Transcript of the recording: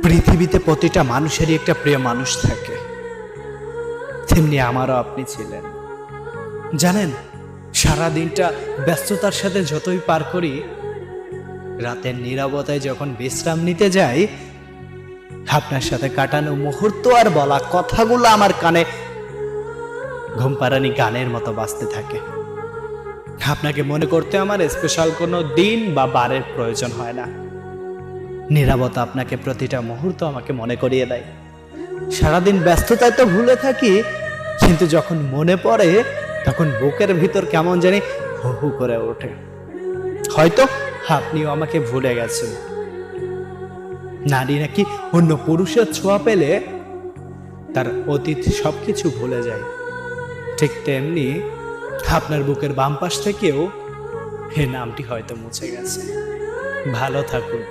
পৃথিবীতে প্রতিটা মানুষেরই একটা প্রিয় মানুষ থাকে, তেমনি আমারও আপনি ছিলেন। জানেন, সারা দিনটা ব্যস্ততার সাথে যতই পার করি, রাতের নীরবতায় যখন বিশ্রাম নিতে যাই, আপনার সাথে কাটানো মুহূর্ত আর বলা কথাগুলো আমার কানে ঘুমপাড়ানি গানের মতো বাজতে থাকে। আপনাকে মনে করতে আমার স্পেশাল কোনো দিন বা বারের প্রয়োজন হয় না। নীরবতা আপনাকে প্রতিটা মুহূর্ত আমাকে মনে করিয়ে দেয়। সারাদিন ব্যস্ততায় তো ভুলে থাকি, কিন্তু যখন মনে পড়ে তখন বুকের ভিতর কেমন জানি হু হু করে ওঠে। হয়তো আপনিও আমাকে ভুলে গেছেন। নারী নাকি অন্য পুরুষের ছোঁয়া পেলে তার অতীত সবকিছু ভুলে যায়। ঠিক তেমনি আপনার বুকের বাম পাশ থেকেও এই নামটি হয়তো মুছে গেছে। ভালো থাকুন।